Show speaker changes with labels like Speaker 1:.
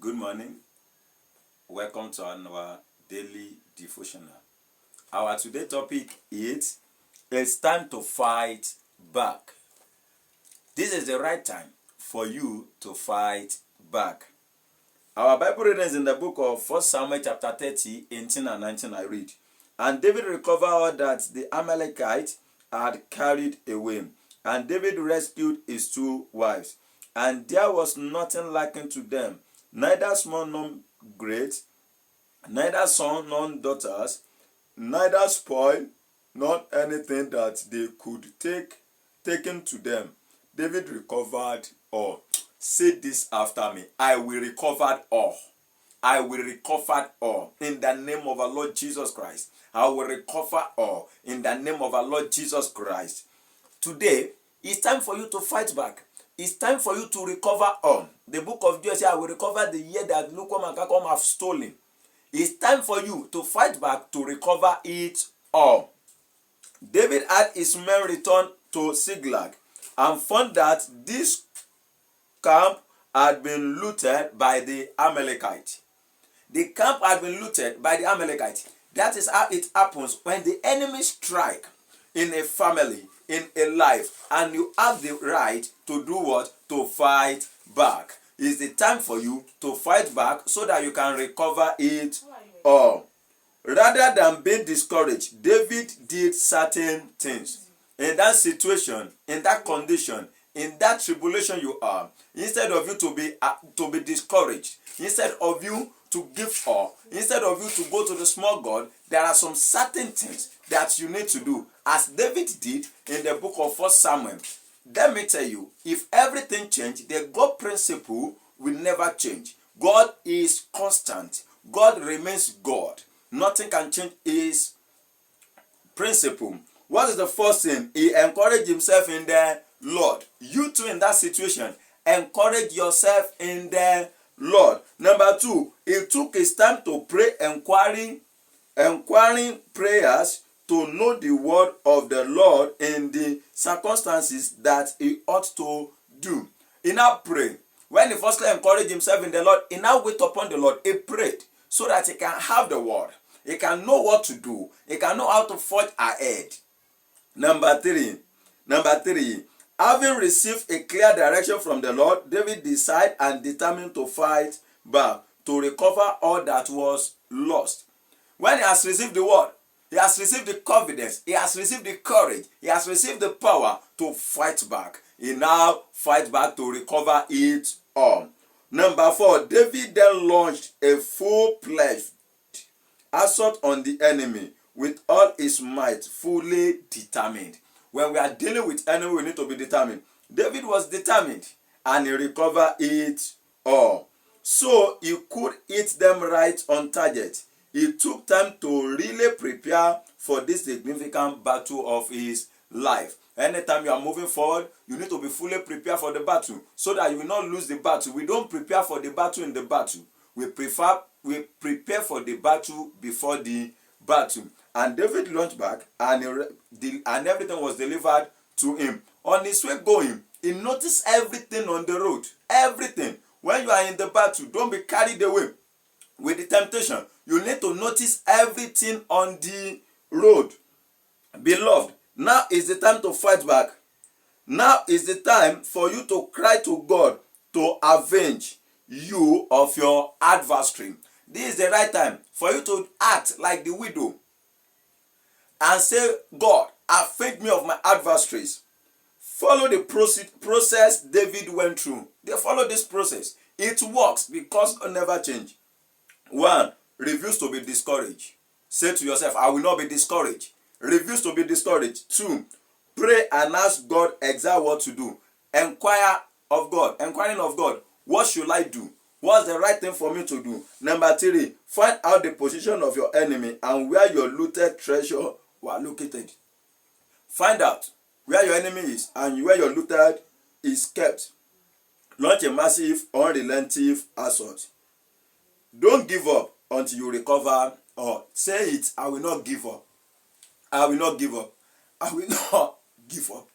Speaker 1: Good morning. Welcome to our daily devotional. Our today topic is it's time to fight back. This is the right time for you to fight back. Our Bible reading is in the book of 1 Samuel chapter 30, 18 and 19. I read. And David recovered all that the Amalekites had carried away. And David rescued his 2 wives. And there was nothing lacking to them, neither small nor great, neither son nor daughters, neither spoil, nor anything that they could take taken to them. David recovered all. Say this after me. I will recover all. I will recover all. In the name of our Lord Jesus Christ. I will recover all. In the name of our Lord Jesus Christ. Today, it's time for you to fight back. It's time for you to recover all. The book of Joel says, I will recover the year that lukewarm and lukewarm have stolen. It's time for you to fight back to recover it all. David had his men return to Ziklag and found that this camp had been looted by the Amalekites. The camp had been looted by the Amalekites. That is how it happens when the enemy strike in a family, in a life, and you have the right to do what? To fight back. It's the time for you to fight back so that you can recover it all. Rather than being discouraged, David did certain things. In that situation, in that condition, in that tribulation you are, instead of you to be discouraged, instead of you to give up, instead of you to go to the small God, there are some certain things that you need to do, as David did in the book of 1 Samuel. Let me tell you, if everything changed, the God principle will never change. God is constant. God remains God. Nothing can change his principle. What is the first thing? He encouraged himself in the Lord. You too in that situation, encourage yourself in the Lord. Number 2, he took his time to pray, inquiring prayers to know the word of the Lord in the circumstances that he ought to do. He now prayed. When he firstly encouraged himself in the Lord, he now wait upon the Lord. He prayed so that he can have the word. He can know what to do. He can know how to forge ahead. Number 3, having received a clear direction from the Lord, David decided and determined to fight back, to recover all that was lost. When he has received the word, he has received the confidence, he has received the courage, he has received the power to fight back. He now fights back to recover it all. Number 4, David then launched a full-fledged assault on the enemy with all his might, fully determined. When we are dealing with enemy, we need to be determined. David was determined and he recovered it all. So he could hit them right on target. He took time to really prepare for this significant battle of his life. Anytime you are moving forward, you need to be fully prepared for the battle so that you will not lose the battle. We don't prepare for the battle in the battle. We prepare for the battle before the battle. And David launched back and everything was delivered to him. On his way going, he noticed everything on the road. Everything. When you are in the battle, don't be carried away with the temptation. You need to notice everything on the road. Beloved, now is the time to fight back. Now is the time for you to cry to God to avenge you of your adversary. This is the right time for you to act like the widow and say, God, avenge me of my adversaries. Follow the process David went through. They follow this process. It works because God never changes. 1, refuse to be discouraged. Say to yourself, I will not be discouraged. Refuse to be discouraged. 2, pray and ask God exactly what to do. Inquiring of God. What should I do? What's the right thing for me to do? Number 3, find out the position of your enemy and where your looted treasure were located. Find out where your enemy is and where your looted is kept. Launch a massive, unrelenting assault. Don't give up until you recover. Or say it, I will not give up. I will not give up. I will not give up.